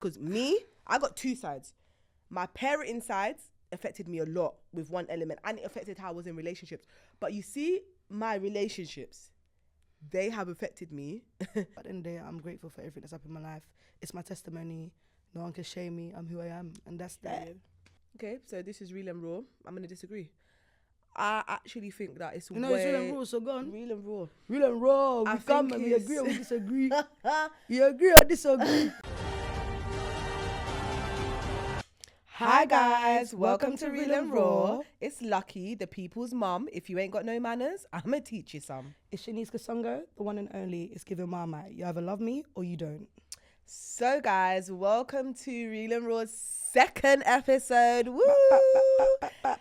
Because I got two sides. My parenting side affected me a lot with one element, and it affected how I was in relationships. But you see, my relationships, they have affected me. At the end of the day, I'm grateful for everything that's happened in my life. It's my testimony. No one can shame me. I'm who I am, and that's that. Okay, so this is real and raw. I'm gonna disagree. I actually think that it's it's real and raw, so go on. Real and raw. Real and raw. We come and we agree or we disagree. You agree or disagree. Hi guys, welcome to Real and Raw. It's Lucky, the people's mum. If you ain't got no manners, I'ma teach you some. It's Shanice Kasongo, the one and only. It's giving Marmite. You either love me or you don't. So guys, welcome to Real and Raw's second episode. Woo!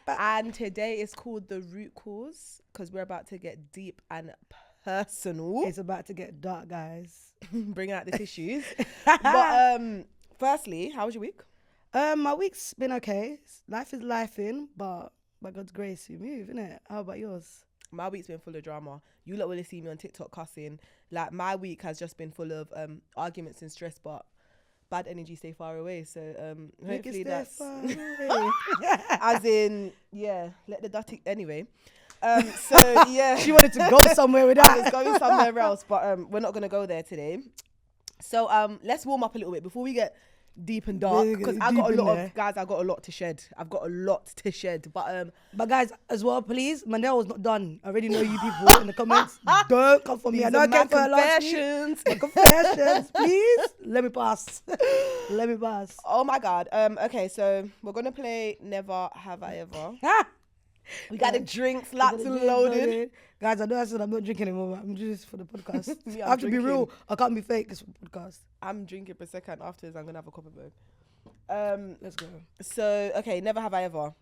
And today is called The Root Cause, because we're about to get deep and personal. It's about to get dark, guys. Bring out the tissues. But firstly, how was your week? My week's been okay. Life is lifing, but by God's grace, we move, innit? How about yours? My week's been full of drama. You lot will have seen me on TikTok cussing. Like, my week has just been full of arguments and stress, but bad energy stay far away. So hopefully that's as in, yeah, let the dirty anyway. So yeah, she wanted to go somewhere with that. I was going somewhere else, but we're not gonna go there today. So let's warm up a little bit before we get deep and dark, because I got a lot to shed. I've got a lot to shed, but guys, as well, please, my nail was not done. I already know you people in the comments. Don't come for me. I know I came for confessions. Confessions, please. Let me pass. Let me pass. Oh my God. Okay, so we're gonna play Never Have I Ever. We got the drinks, lots and loaded. Guys, I know I said I'm not drinking anymore, but I'm just for the podcast. Yeah, I have to be real. I can't be fake. It's for the podcast. I'm drinking Prosecco, and afterwards I'm going to have a cup of both. Let's go. So, okay, Never Have I Ever.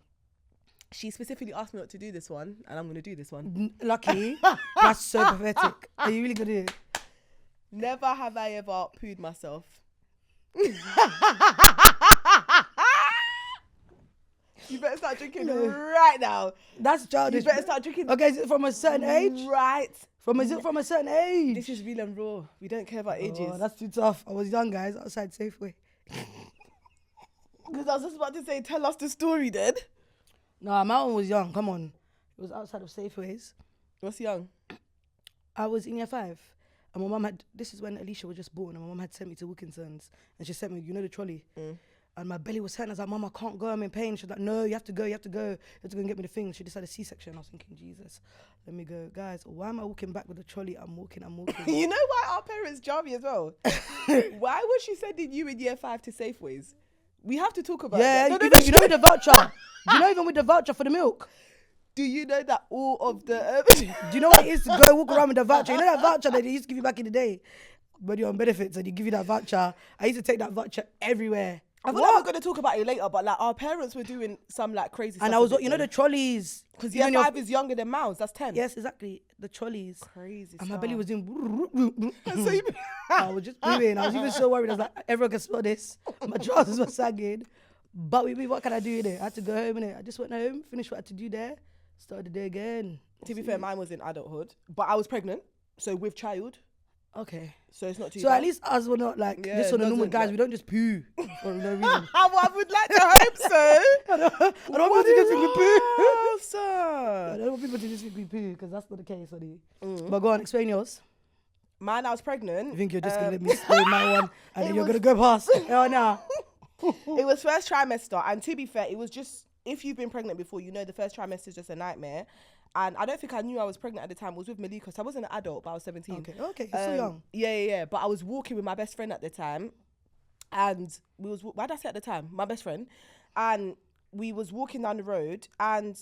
She specifically asked me not to do this one, and I'm going to do this one. Lucky. That's so pathetic. Are you really going to do it? Never have I ever pooed myself. You better start drinking right now. That's childish. You better start drinking. Okay, is it from a certain age? Right. Is it from a certain age? This is real and raw. We don't care about ages. That's too tough. I was young, guys, outside Safeway. Because I was just about to say, tell us the story then. No, my one was young. Come on. It was outside of Safeways. What's young? I was in year 5. And my mum this is when Alicia was just born, and my mum had sent me to Wilkinson's. And she sent me, the trolley. And my belly was hurting. I was like, Mum, I can't go. I'm in pain. She was like, no, you have to go. You have to go and get me the thing. She just had a C-section. I was thinking, Jesus, let me go. Guys, why am I walking back with the trolley? I'm walking. You know why our parents jar me as well? Why was she sending you in year 5 to Safeways? We have to talk about that. You know with the voucher. Do you know even with the voucher for the milk? Do you know that all of the... Do you know what it is to go walk around with the voucher? You know that voucher that they used to give you back in the day? When you're on benefits and you give you that voucher. I used to take that voucher everywhere. I feel like we're going to talk about it later, but like our parents were doing some like crazy stuff. And I was, the trolleys. Because year 5 is younger than Mouse, that's 10. Yes, exactly. The trolleys. Crazy and stuff. my belly was doing... I was just doing. I was even so worried. I was like, everyone can smell this. My trousers were sagging. But with me, what can I do in it? I had to go home in it. I just went home, finished what I had to do there, started the day again. To be fair, mine was in adulthood, but I was pregnant, so with child. Okay. So it's not too So bad. at least us were not like this on the normal guys. We don't just poo for no reason. I would like to hope so. I don't want people to think we poo. Sir. I don't want people to just think we poo, because that's not the case, honey. But go on, explain yours. Mine, I was pregnant. You think you're just going to let me explain my one and then you're going to go past? Oh, no. It was first trimester, and to be fair, it was just, if you've been pregnant before, you know the first trimester is just a nightmare. And I don't think I knew I was pregnant at the time. I was with Malika, so I wasn't an adult, but I was 17. Okay, you're so young. Yeah. But I was walking with my best friend at the time, and why did I say at the time? My best friend. And we was walking down the road, and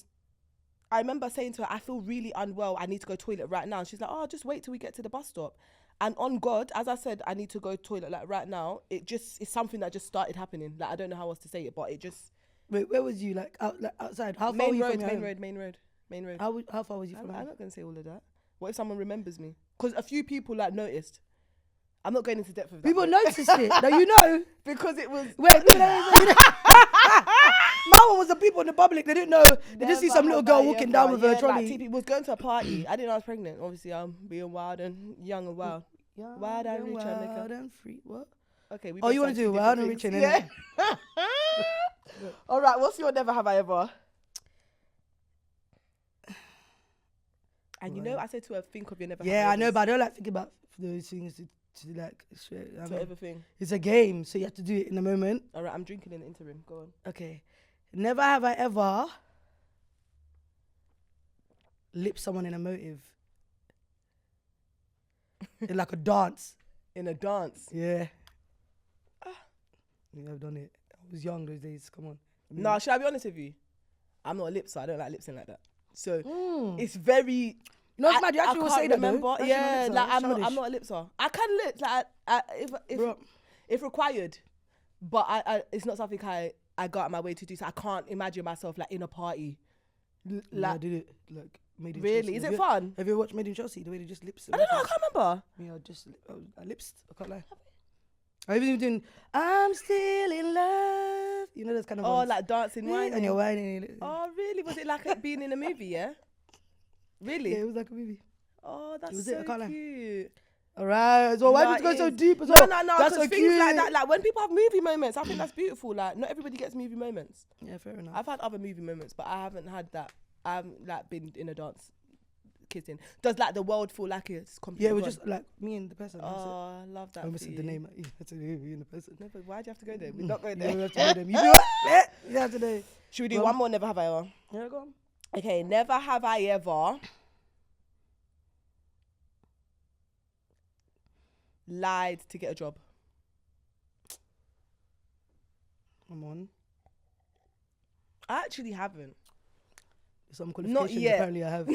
I remember saying to her, I feel really unwell. I need to go toilet right now. And she's like, oh, just wait till we get to the bus stop. And on God, as I said, I need to go toilet like right now. It's something that just started happening. Like, I don't know how else to say it, but it just... Wait, where was you? Like outside? How far were you from your home? Main road. How far was you from home? I'm not going to say all of that. What if someone remembers me? Because a few people like noticed. I'm not going into depth of that. People noticed it. Now you know. Because it was... Wait, my one was the people in the public. They didn't know. They just see some little girl walking down with her trolley. Like, was going to a party. I didn't know I was pregnant. Obviously, I'm being wild and young and wild. Wild and rich and free. What? Okay. We Oh, both you want said to do two well, different Richard? things. Yeah. All right. What's your never have I ever? And you know, I said to her, think of your never. Yeah, have I know, evers. but I don't like thinking about those things to like straight. I To mean, everything. it's a game, so you have to do it in the moment. All right. I'm drinking in the interim. Go on. Okay. Never have I ever lipped someone in a motive. In like a dance. In a dance. Yeah. Yeah, I've done it. I was young those days. Come on. No, should I be honest with you? I'm not a lipser. I don't like lipsing like that. So it's very. You know, it's mad. You actually will say that, though. Yeah, like I'm Childish. not a lipser. I can lip like if required, but I it's not something I go out my way to do. So I can't imagine myself like in a party. Like, I did it. Like, Made in Really? Chelsea. Is it fun? Have you ever watched Made in Chelsea? The way they just lips. I don't know. I can't remember. I lipsed. I can't lie. I've been doing I'm still in love. You know those kind of ones. Like dancing, whining. And you're whining. Oh, really? Was it like it being in a movie? Yeah. Really? Yeah, it was like a movie. Oh, that's Was it? so I can't lie. cute. All right. So why No, would you go it so is. deep as No, well? no. That's so Because cute. things like that, like when people have movie moments, I think that's beautiful. Like not everybody gets movie moments. Yeah, fair enough. I've had other movie moments, but I haven't had that. I haven't like been in a dance kissing. Does like the world feel like it's completely Yeah, it was gone? just like me and the person. That's it. Oh, I love that. I almost for said the you. name. You have to do me and the person. No, but why'd you have to go there? We're not going You there. have to do them. You do it. You have to do it. Should we do Go one on. more? Never have I ever. Yeah, go on. Okay, never have I ever lied to get a job. Come on. I actually haven't. Some qualifications yet. apparently I have.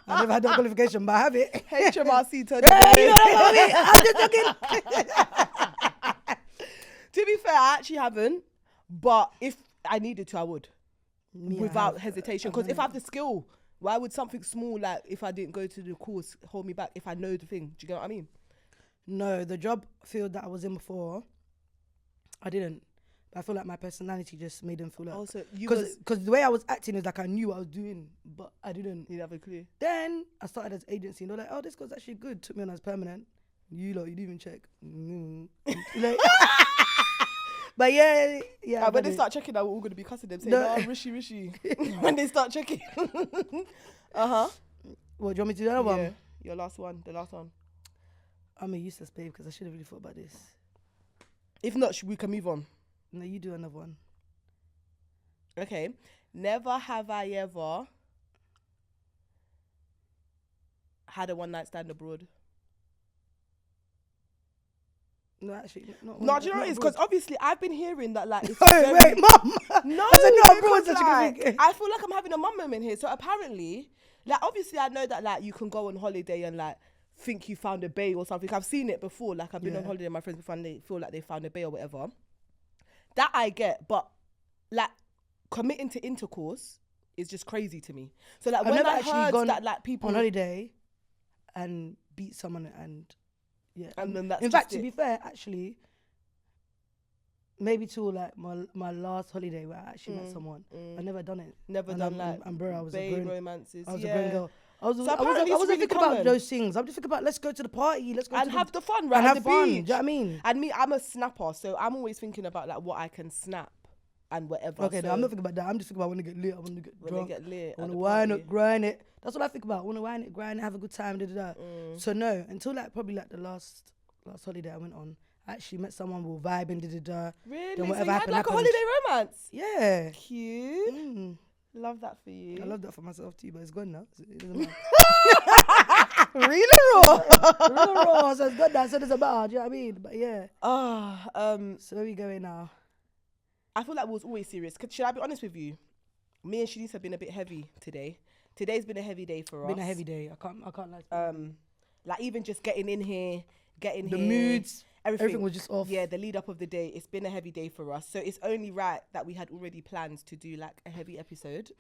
I never had that qualification, but I have it. HMRC turned Hey, it you away. know what I mean? I'm just joking. To be fair, I actually haven't. But if I needed to, I would. Me, I Without have. hesitation. I've Because done if I it. have the skill, why would something small, like if I didn't go to the course, hold me back if I know the thing? Do you get what I mean? No, the job field that I was in before, I didn't. But I feel like my personality just made them feel like. Also, you was... Because the way I was acting is like I knew what I was doing, but I didn't. You didn't have a clue. Then I started as agency and they're like, oh, this girl's actually good. Took me on as permanent. You didn't even check. Like, but yeah. When but they start checking, we're all going to be cussing them, saying, No. oh, Rishi. When they start checking. Uh-huh. What, do you want me to do another Yeah, one? your last one, the last one. I'm a useless babe because I should have really thought about this. If not, we can move on. No, you do another one. Okay. Never have I ever had a one-night stand abroad. No, actually, not No, do you know what it is? Because obviously I've been hearing that like it's Wait, very... mum. No, I said no abroad, because, such a good like, thing. I feel like I'm having a mum moment here. So apparently, like obviously I know that like you can go on holiday and like think you found a bae or something. I've seen it before. Like I've been on Yeah. holiday with my friends before and they feel like they found a bae or whatever. That I get, but like committing to intercourse is just crazy to me. So like I've when never I actually heard gone that like people on holiday and beat someone and yeah. and then that's in just fact, to it. be fair, actually, maybe till like my last holiday where I actually met someone, I never done it. Never And done I'm- like and bro, I was a bae grown- romances. I was yeah. a grown girl. I wasn't apparently it's really thinking common. about those things. I'm just thinking about let's go to the party, let's go And to have the, the fun, right? and at have the fun. Do beach. you know what I mean? And me, I'm a snapper, so I'm always thinking about like what I can snap and whatever. Okay, so no, I'm not thinking about that. I'm just thinking about when I get lit, I want to get when drunk. they get lit. I want at to the wine party. it, grind it. That's what I think about. I want to wine it, grind it, have a good time, da da da. Mm. So no, until like probably like the last holiday I went on, I actually met someone with vibing, da da da. Really? Then So whatever you had happened, like a happened. holiday romance? Yeah. Cute. Mm. Love that for you. I love that for myself too, but it's gone now. It doesn't matter. Real or raw? Real raw, so it's gone now, so it doesn't matter. Do you know what I mean? But yeah. So where we going now? I feel like we was always serious. Should I be honest with you? Me and Shanice have been a bit heavy today. Today's been a heavy day for us. Been a heavy day. I can't lie. Like even just getting in here, The moods, everything was just off. Yeah, the lead up of the day. It's been a heavy day for us. So it's only right that we had already plans to do like a heavy episode.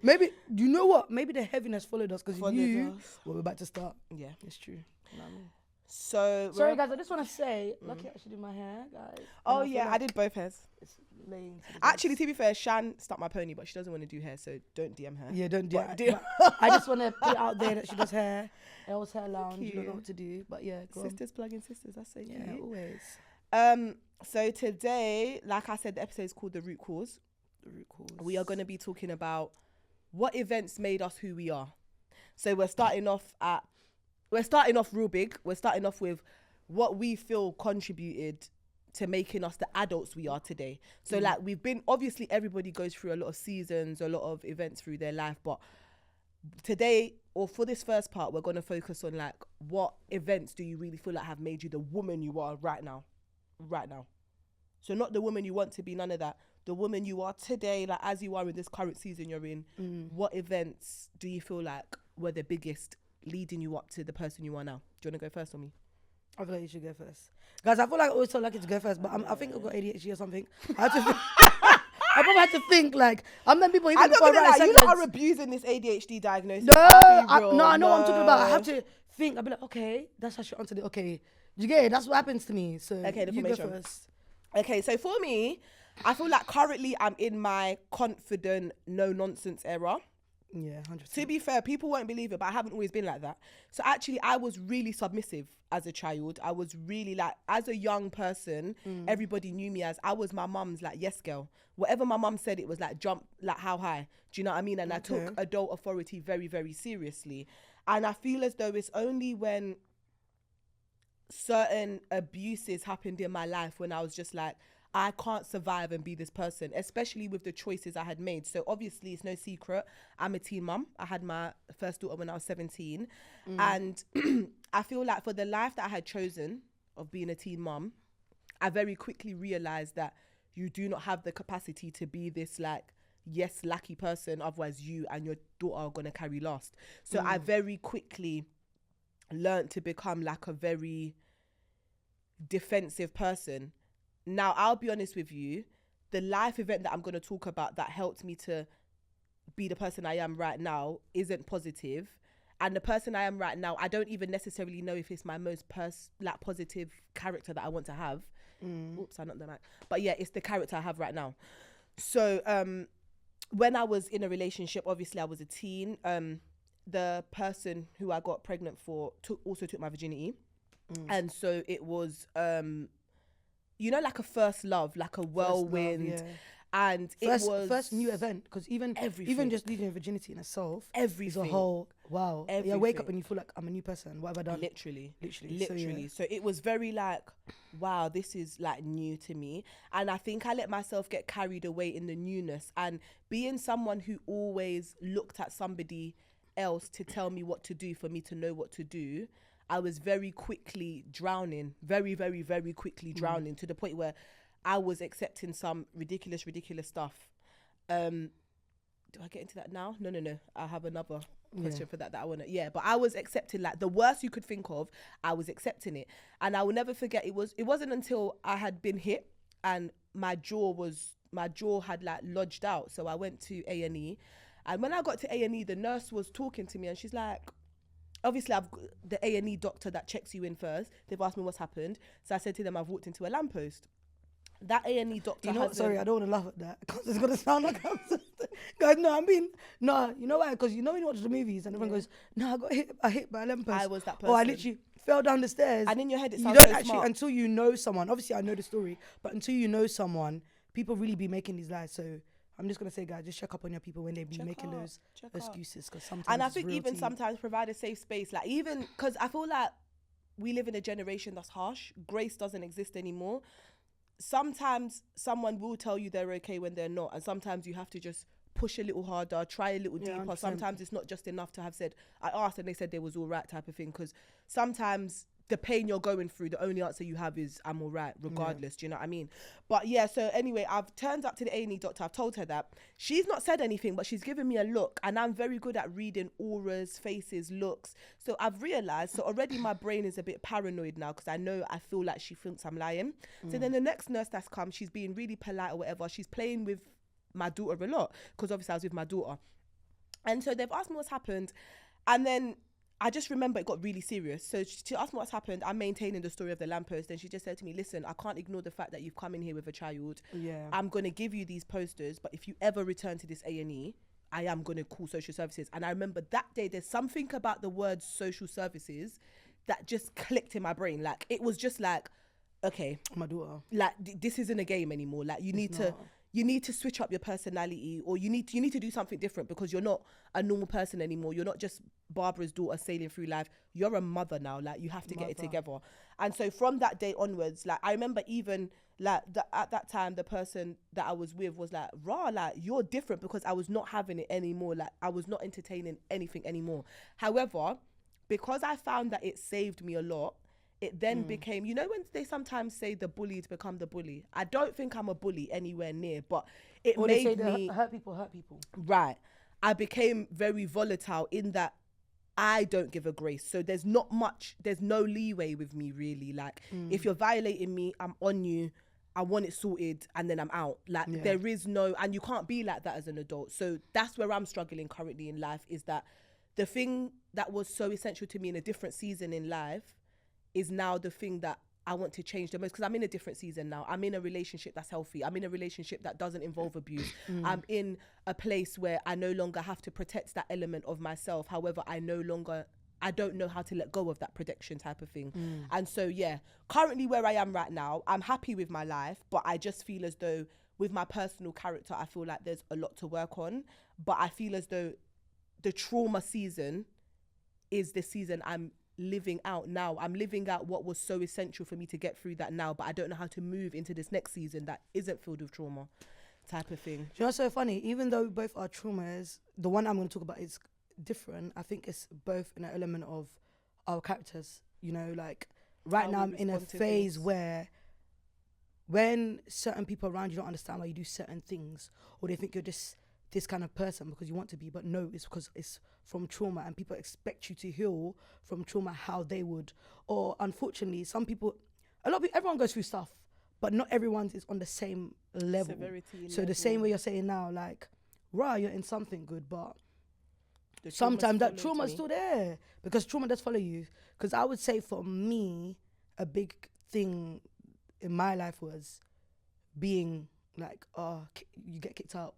Maybe, you know what? Maybe the heaviness followed us because you Followed knew us. what we're about to start. Yeah. It's true. You know what I mean? So Sorry, guys. I just want to say, lucky I actually did my hair, guys. Oh And I feel yeah, I like did both hairs. It's laying to the Actually, best. to be fair, Shan stuck my pony, but she doesn't want to do hair, so don't DM her. Yeah, don't do But it. I just want to put it out there that she does hair. Elle's Hair Lounge. You don't know you. what to do, but yeah, go on. Sisters plugging sisters. That's so Yeah, cute. always. So today, like I said, the episode is called The Root Cause. The root cause. We are going to be talking about what events made us who we are. So we're starting off real big. We're starting off with what we feel contributed to making us the adults we are today. So like we've been, obviously everybody goes through a lot of seasons, a lot of events through their life, but today, or for this first part, we're going to focus on like what events do you really feel like have made you the woman you are right now. So not the woman you want to be, none of that. The woman you are today, like as you are in this current season you're in. What events do you feel like were the biggest leading you up to the person you are now? Do you want to go first on me? I feel like you should go first. Guys, I feel like I always so lucky to go first, but I think I've got ADHD or something. I had to I probably had to think like, I'm the people even I'm not before gonna I write lie, you lot are sentences. abusing this ADHD diagnosis. No, I'll be real. I know what I'm talking about. I have to think. I'll be like, okay, that's how she answered it. Okay, you get it? That's what happens to me. So Okay, the you go formation. first. Okay, so for me, I feel like currently I'm in my confident, no nonsense era. Yeah, 100%. To be fair, people won't believe it, but I haven't always been like that. So actually, I was really submissive as a child. I was really like, as a young person, everybody knew me as, I was my mum's like, yes girl. Whatever my mum said, it was like, jump, like how high? Do you know what I mean? And I took adult authority very, very seriously. And I feel as though it's only when certain abuses happened in my life when I was just like, I can't survive and be this person, especially with the choices I had made. So obviously it's no secret, I'm a teen mum. I had my first daughter when I was 17. And I feel like for the life that I had chosen of being a teen mum, I very quickly realized that you do not have the capacity to be this like, yes, lucky person. Otherwise you and your daughter are going to carry last. So I very quickly learned to become like a very defensive person. Now, I'll be honest with you, the life event that I'm going to talk about that helped me to be the person I am right now isn't positive. And the person I am right now, I don't even necessarily know if it's my most positive character that I want to have. Oops, I knocked the mic. But yeah, it's the character I have right now. So when I was in a relationship, obviously I was a teen. The person who I got pregnant for also took my virginity. And so it was... you know, like a first love, like a whirlwind. Love, yeah. And First new event, because even just losing your virginity in itself is a whole, wow. Yeah, wake up and you feel like, I'm a new person. What have I done? Literally. So, So it was very like, wow, this is like new to me. And I think I let myself get carried away in the newness. And being someone who always looked at somebody else to tell me what to do, for me to know what to do, I was very quickly drowning, very, very, very quickly drowning to the point where I was accepting some ridiculous stuff. Do I get into that now? No. I have another question for that I want to, but I was accepting like the worst you could think of. I was accepting it. And I will never forget, it wasn't until I had been hit and my jaw had like lodged out. So I went to A&E. And when I got to A&E, the nurse was talking to me and she's like, obviously I've got the A&E doctor that checks you in first. They've asked me what's happened. So I said to them, I've walked into a lamppost. That A&E doctor, you know what, sorry, I don't want to laugh at that because it's going to sound like I'm guys, no, you know why? Because you know when you watch the movies and everyone goes, no, I got hit by a lamppost. I was that person. Or I literally fell down the stairs. And in your head it you sounds don't so actually, smart. until you know someone, obviously I know the story, but until you know someone, people really be making these lies. So I'm just going to say, guys, just check up on your people when they be making those excuses, because sometimes and I it's think real even tea. sometimes provide a safe space, like even because I feel like we live in a generation that's harsh. Grace doesn't exist anymore. Sometimes someone will tell you they're okay when they're not, and sometimes you have to just push a little harder, try a little deeper. 100%. Sometimes it's not just enough to have said, I asked and they said they was all right type of thing, because sometimes the pain you're going through, the only answer you have is I'm all right regardless. Do you know what I mean? But yeah, so anyway, I've turned up to the A&E doctor. I've told her that. She's not said anything, but she's given me a look, and I'm very good at reading auras, faces, looks. So I've realized, so already my brain is a bit paranoid now, because I feel like she thinks I'm lying. So then the next nurse that's come, she's being really polite or whatever. She's playing with my daughter a lot, because obviously I was with my daughter. And so they've asked me what's happened. And then I just remember it got really serious. So she asked me what's happened. I'm maintaining the story of the lamppost. And she just said to me, listen, I can't ignore the fact that you've come in here with a child. Yeah. I'm going to give you these posters, but if you ever return to this A&E, I am going to call social services. And I remember that day, there's something about the word social services that just clicked in my brain. Like, it was just like, okay, My daughter. like this isn't a game anymore. Like, you need to switch up your personality, or you need to do something different, because you're not a normal person anymore. You're not just Barbara's daughter sailing through life. You're a mother now. Like, you have to get it together. And so from that day onwards, like, I remember even like at that time, the person that I was with was like, rah, like, you're different, because I was not having it anymore. Like, I was not entertaining anything anymore. However, because I found that it saved me a lot, it then became, you know, when they sometimes say the bullied become the bully. I don't think I'm a bully anywhere near, but it Or made they say me hurt people. right. I became very volatile in that I don't give a grace. So there's no leeway with me, really. Like, if you're violating me, I'm on you. I want it sorted, and then I'm out. Like, there is no, and you can't be like that as an adult. So that's where I'm struggling currently in life, is that the thing that was so essential to me in a different season in life is now the thing that I want to change the most, because I'm in a different season now. I'm in a relationship that's healthy. I'm in a relationship that doesn't involve abuse. I'm in a place where I no longer have to protect that element of myself. However, I don't know how to let go of that protection type of thing. And so, yeah, currently where I am right now, I'm happy with my life, but I just feel as though with my personal character, I feel like there's a lot to work on. But I feel as though the trauma season is the season I'm living out now. I'm living out what was so essential for me to get through that now, but I don't know how to move into this next season that isn't filled with trauma type of thing. Do you know what's so funny? Even though both are traumas, the one I'm going to talk about is different. I think it's both in an element of our characters. You know, like right now I'm in a phase where when certain people around you don't understand why you do certain things, or they think you're just this kind of person because you want to be, but no, it's because it's from trauma, and people expect you to heal from trauma how they would. Or unfortunately, some people, everyone goes through stuff, but not everyone is on the same level. So the same way you're saying now, like, right, you're in something good, but sometimes that trauma is still there, because trauma does follow you. Because I would say for me, a big thing in my life was being like, you get kicked out,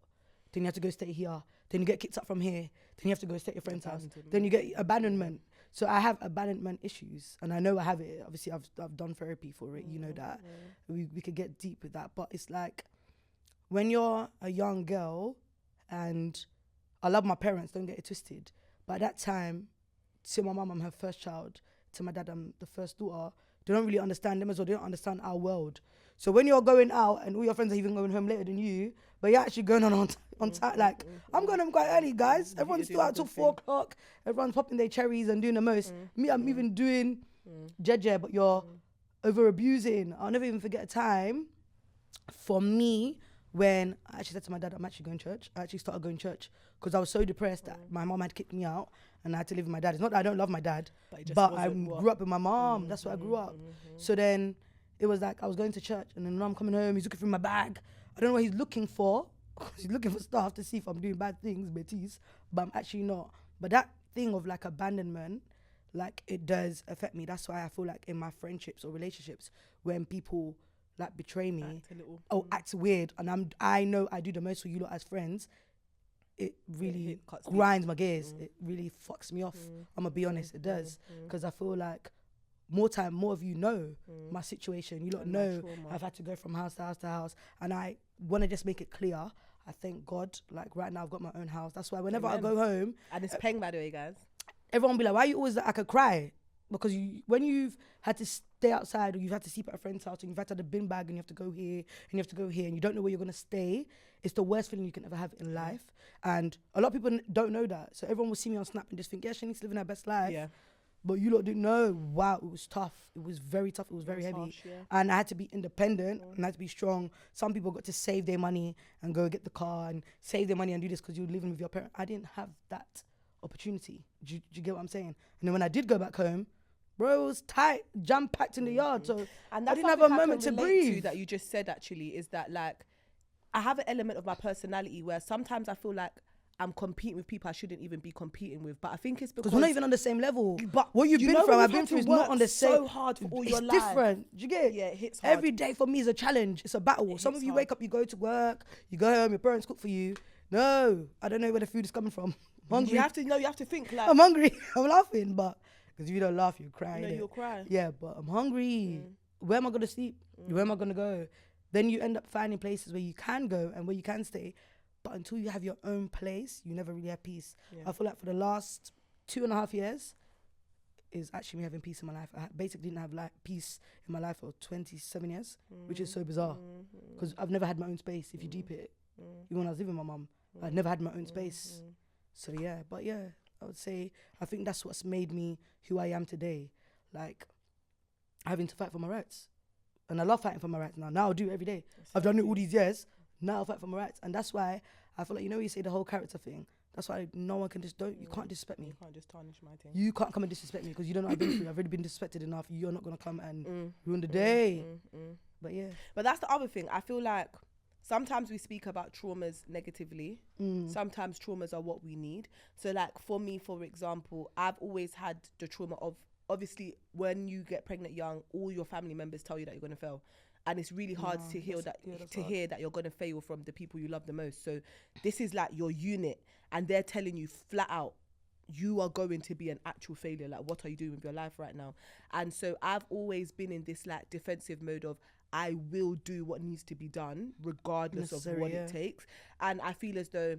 then you have to go stay here, then you get kicked out from here, then you have to go stay at your friend's house, then you get abandonment. So I have abandonment issues, and I know I have it. Obviously, I've done therapy for it. You know that we could get deep with that. But it's like when you're a young girl, and I love my parents, don't get it twisted. But at that time, to my mum, I'm her first child. To my dad, I'm the first daughter. They don't really understand them as well. They don't understand our world. So when you're going out and all your friends are even going home later than you, but you're actually going on time. Like, I'm going home quite early, guys. Everyone's still out till 4 o'clock. Everyone's popping their cherries and doing the most. Me, I'm even doing jeje, but you're over abusing. I'll never even forget a time for me when I actually said to my dad, I'm actually going to church. I actually started going to church because I was so depressed that my mom had kicked me out and I had to live with my dad. It's not that I don't love my dad, but I grew up with my mom. That's where I grew up. So then it was like I was going to church, and then when I'm coming home, he's looking through my bag. I don't know what he's looking for. He's looking for stuff to see if I'm doing bad things, but I'm actually not. But that thing of like abandonment, like, it does affect me. That's why I feel like in my friendships or relationships, when people like betray me, act weird, and I know I do the most for you lot as friends, it really grinds my gears. It really fucks me off. I'm gonna be honest, it does, because I feel like more of you know my situation. You lot know I've had to go from house to house to house, and I want to just make it clear. I thank God, like right now I've got my own house. That's why whenever I go home, and it's paying, by the way, guys, everyone be like, why are you always like, I could cry, because when you've had to stay outside, or you've had to sleep at a friend's house, and you've had to have a bin bag, and you have to go here and you have to go here, and you don't know where you're gonna stay, it's the worst feeling you can ever have in life. And a lot of people don't know that, so everyone will see me on Snap and just think, yeah, she needs to live in her best life. But you lot didn't know. Wow, it was tough. It was very tough. It was very heavy. Harsh, and I had to be independent and I had to be strong. Some people got to save their money and go get the car and save their money and do this because you're living with your parents. I didn't have that opportunity. Do you get what I'm saying? And then when I did go back home, bro, it was tight, jam-packed in the yard. So and I didn't have a moment to breathe. That you just said, actually, is that, like, I have an element of my personality where sometimes I feel like I'm competing with people I shouldn't even be competing with. But I think it's because we're not even on the same level. But what you've you been know through, when I've you've been had through, to is not work on the same. so hard for all your It's life. different. Do you get it? Yeah, it hits hard. Every day for me is a challenge. It's a battle. Some of you hard. wake up, you go to work, you go home, your parents cook for you. No, I don't know where the food is coming from. I'm hungry. You have to think like I'm hungry. I'm laughing, but because if you don't laugh, you cry. no, innit? you'll cry. Yeah, but I'm hungry. Where am I gonna sleep? Where am I gonna go? Then you end up finding places where you can go and where you can stay. But until you have your own place, you never really have peace. Yeah. I feel like for the last 2.5 years is actually me having peace in my life. I basically didn't have peace in my life for 27 years, which is so bizarre. Because I've never had my own space, if you deep it. Even when I was living with my mum, I'd never had my own space. So yeah, but yeah, I would say, I think that's what's made me who I am today. Like, having to fight for my rights. And I love fighting for my rights now. Now I do it every day. I've done it all these years. Now I fight for my rights. And that's why I feel like, you say the whole character thing. That's why no one can you can't disrespect me. You can't just tarnish my thing. You can't come and disrespect me because you don't know what I've been through. I've already been disrespected enough. You're not going to come and ruin the day. But yeah. But that's the other thing. I feel like sometimes we speak about traumas negatively. Sometimes traumas are what we need. So like for me, for example, I've always had the trauma of, obviously, when you get pregnant young, all your family members tell you that you're going to fail. And it's really hard to hear that you're going to fail from the people you love the most. So this is like your unit, and they're telling you flat out, you are going to be an actual failure. Like, what are you doing with your life right now? And so I've always been in this like defensive mode of, I will do what needs to be done regardless of what it takes. And I feel as though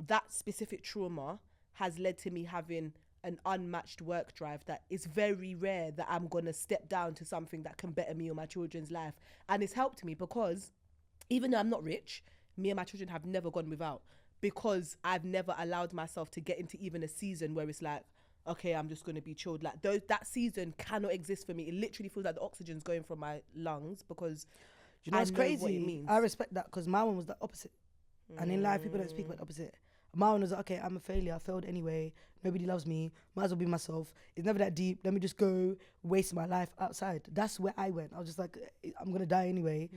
that specific trauma has led to me having an unmatched work drive that is very rare that I'm going to step down to something that can better me or my children's life. And it's helped me because even though I'm not rich, me and my children have never gone without, because I've never allowed myself to get into even a season where it's like, okay, I'm just going to be chilled. Like that season cannot exist for me. It literally feels like the oxygen's going from my lungs because you know, it's crazy. What it means. I respect that because my one was the opposite. And in life, people don't speak about the opposite. My one was like, okay, I'm a failure. I failed anyway. Nobody loves me. Might as well be myself. It's never that deep. Let me just go waste my life outside. That's where I went. I was just like, I'm going to die anyway.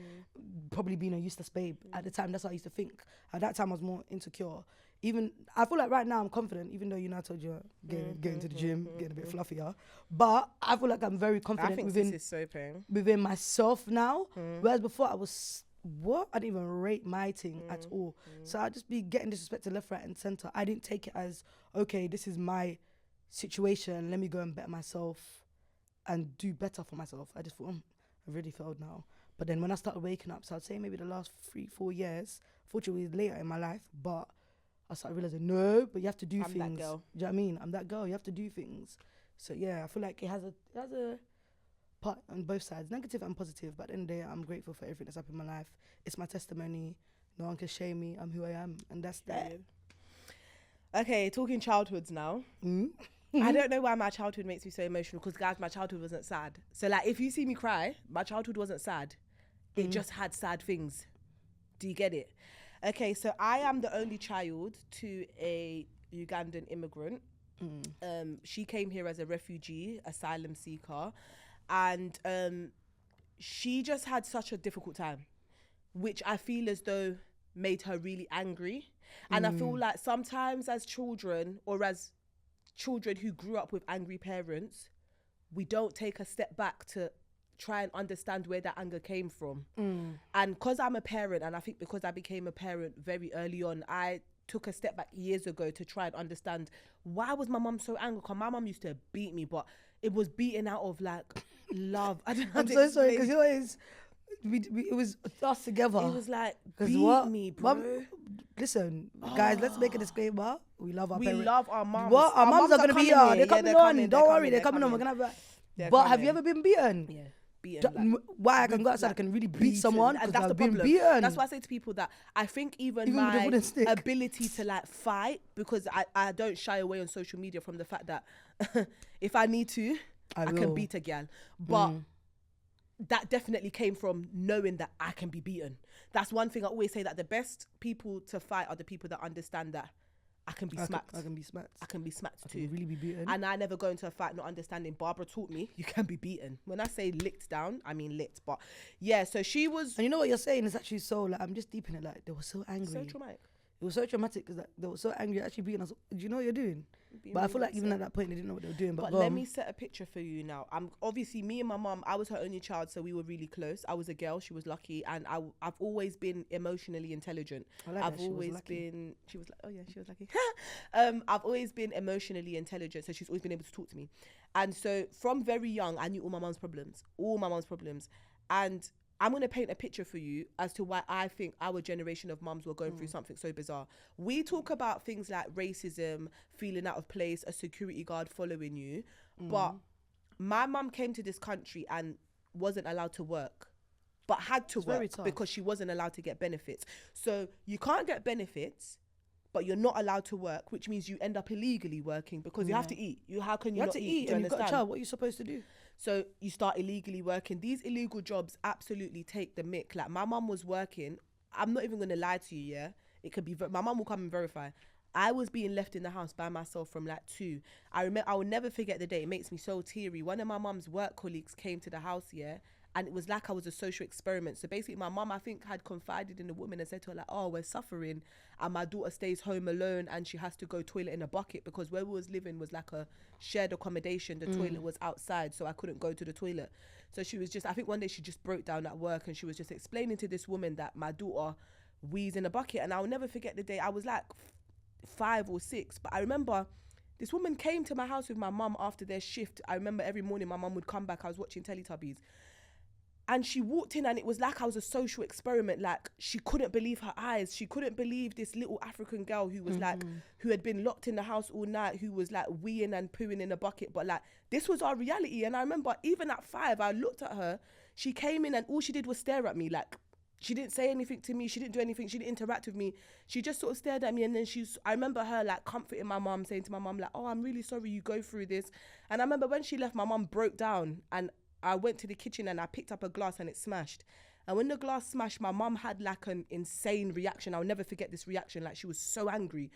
Probably being a useless babe. At the time, that's how I used to think. At that time, I was more insecure. Even, I feel like right now I'm confident, even though, I told you, getting to the gym, getting a bit fluffier. But I feel like I'm very confident within myself now. Whereas before I was... I didn't even rate my thing at all. So I'd just be getting disrespected left, right and centre. I didn't take it as, okay, this is my situation, let me go and better myself and do better for myself. I just thought, I've really failed now. But then when I started waking up, so I'd say maybe the last 3-4 years, fortunately later in my life, but I started realising, no, but you have to do things. I'm that girl. Do you know what I mean? I'm that girl, you have to do things. So yeah, I feel like it has a part on both sides, negative and positive. But at the end of the day, I'm grateful for everything that's happened in my life. It's my testimony. No one can shame me. I'm who I am, and that's that. Okay, talking childhoods now. I don't know why my childhood makes me so emotional, because guys, my childhood wasn't sad. So like, if you see me cry, my childhood wasn't sad. It just had sad things. Do you get it? Okay, so I am the only child to a Ugandan immigrant. She came here as a refugee, asylum seeker. And she just had such a difficult time, which I feel as though made her really angry. And I feel like sometimes as children, or as children who grew up with angry parents, we don't take a step back to try and understand where that anger came from. And because I'm a parent, and I think because I became a parent very early on, I took a step back years ago to try and understand, why was my mum so angry? Because my mum used to beat me, but it was beaten out of like love. I'm so sorry, because it was us together. It was like, beat me, bro. Mum, listen, guys, let's make a disclaimer. We love our parents. We love our mums. What? Our mums are going to be here. They're coming on. Don't worry, they're coming on. We're going to have... But have you ever been beaten? Yeah. Beaten, why I can go outside, I can really beat someone, and that's the problem. Beaten. That's why I say to people that I think even my ability to like fight, because I don't shy away on social media from the fact that if I need to, I can beat a gal. But that definitely came from knowing that I can be beaten. That's one thing I always say, that the best people to fight are the people that understand that I can be smacked. I can be smacked. I can be smacked too. I can really be beaten. And I never go into a fight not understanding. Barbara taught me you can be beaten. When I say licked down, I mean licked. But yeah, so she was... And you know what you're saying is actually so, like, I'm just deep in it, like, they were so angry. So traumatic. It was so traumatic because they were so angry, actually beating us. Do you know what you're doing? But I feel like even at that point, they didn't know what they were doing. But let me set a picture for you now. Obviously, me and my mum, I was her only child, so we were really close. I was a girl, she was lucky, and I've always been emotionally intelligent. I've always been, she was like, oh yeah, she was lucky. I've always been emotionally intelligent, so she's always been able to talk to me. And so from very young, I knew all my mum's problems. And I'm going to paint a picture for you as to why I think our generation of mums were going through something so bizarre. We talk about things like racism, feeling out of place, a security guard following you. But my mum came to this country and wasn't allowed to work, but had to work because she wasn't allowed to get benefits. So you can't get benefits, but you're not allowed to work, which means you end up illegally working because you have to eat. How can you not eat? And you've got a child. What are you supposed to do? So you start illegally working. These illegal jobs absolutely take the mick. Like my mum was working. I'm not even going to lie to you, yeah? It could be, my mum will come and verify. I was being left in the house by myself from like 2. I will never forget the day. It makes me so teary. One of my mum's work colleagues came to the house, yeah? And it was like I was a social experiment. So basically my mum, I think, had confided in the woman and said to her like, oh, we're suffering and my daughter stays home alone and she has to go toilet in a bucket because where we was living was like a shared accommodation. The toilet was outside, so I couldn't go to the toilet. So she was just, I think one day she just broke down at work and she was just explaining to this woman that my daughter wheezed in a bucket. And I'll never forget the day. I was like 5 or 6, but I remember this woman came to my house with my mum after their shift. I remember every morning my mum would come back. I was watching Teletubbies. And she walked in and it was like I was a social experiment. Like she couldn't believe her eyes. She couldn't believe this little African girl who was like, who had been locked in the house all night, who was like weeing and pooing in a bucket. But like, this was our reality. And I remember even at 5, I looked at her. She came in and all she did was stare at me. Like she didn't say anything to me. She didn't do anything. She didn't interact with me. She just sort of stared at me. And then I remember her like comforting my mum, saying to my mum like, oh, I'm really sorry you go through this. And I remember when she left, my mum broke down and I went to the kitchen and I picked up a glass and it smashed. And when the glass smashed, my mum had like an insane reaction. I'll never forget this reaction. Like she was so angry.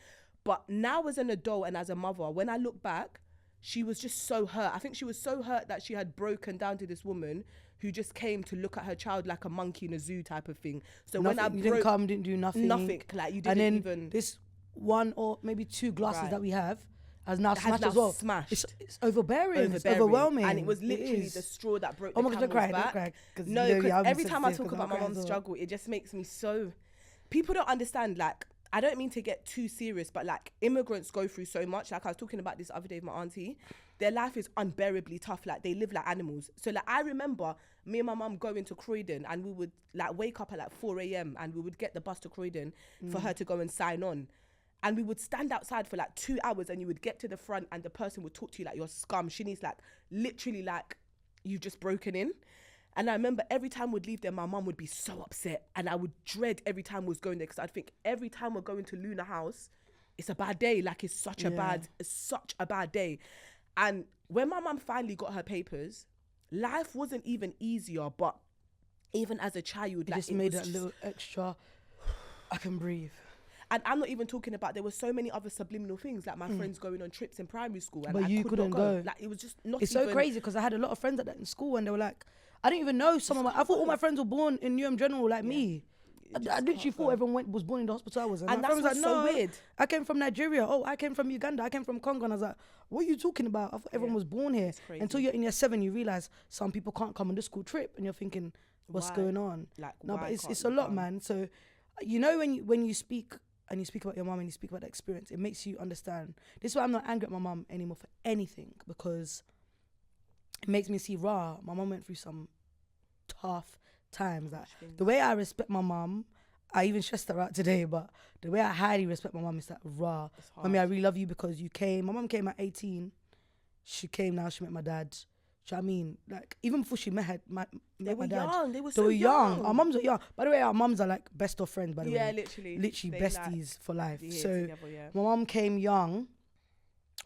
But now as an adult and as a mother, when I look back, she was just so hurt. I think she was so hurt that she had broken down to this woman who just came to look at her child like a monkey in a zoo type of thing. So nothing, when I didn't come, didn't do nothing. Nothing. Like you didn't and then even. This 1 or maybe 2 glasses that we have has now smashed as well. Smashed. It's overbearing. It's overwhelming. And it was literally the straw that broke the camel's don't cry, back. Don't cry. No, because every time I talk about my mum's struggle, it just makes me so... People don't understand, like, I don't mean to get too serious, but like immigrants go through so much. Like I was talking about this other day with my auntie. Their life is unbearably tough. Like they live like animals. So like I remember me and my mum going to Croydon and we would like wake up at like 4 a.m. and we would get the bus to Croydon for her to go and sign on. And we would stand outside for like 2 hours and you would get to the front and the person would talk to you like you're scum. Shanice, like literally like you've just broken in. And I remember every time we'd leave there, my mum would be so upset. And I would dread every time we was going there because I'd think every time we're going to Luna House, it's a bad day. Like it's such a bad day. And when my mum finally got her papers, life wasn't even easier. But even as a child, it just made that little extra, I can breathe. And I'm not even talking about, there were so many other subliminal things, like my friends going on trips in primary school. And but you couldn't go. Like it was just not It's so crazy because I had a lot of friends like that in school and they were like, I didn't even know some of I thought all my friends were born in Newham General like me. I literally thought everyone was born in the hospital I was in. And that's what's so weird. I came from Nigeria. Oh, I came from Uganda. I came from Congo. And I was like, what are you talking about? I thought everyone was born here. Until you're in year 7, you realise some people can't come on the school trip and you're thinking, what's going on? Like, no, but it's a lot, man. So, you know, when you speak and you speak about your mum and you speak about the experience, it makes you understand. This is why I'm not angry at my mum anymore for anything, because it makes me see, my mum went through some tough times. Like the way I respect my mum, I even stressed her out today, but the way I highly respect my mum is that Mummy, I really love you because you came. My mum came at 18. She came now, she met my dad. Do you know what I mean? Like, even before she met my dad. Young. They were young. Our mums are young. By the way, our mums are like best of friends, by the way. Yeah, literally. Literally besties like for life. So together, my mum came young.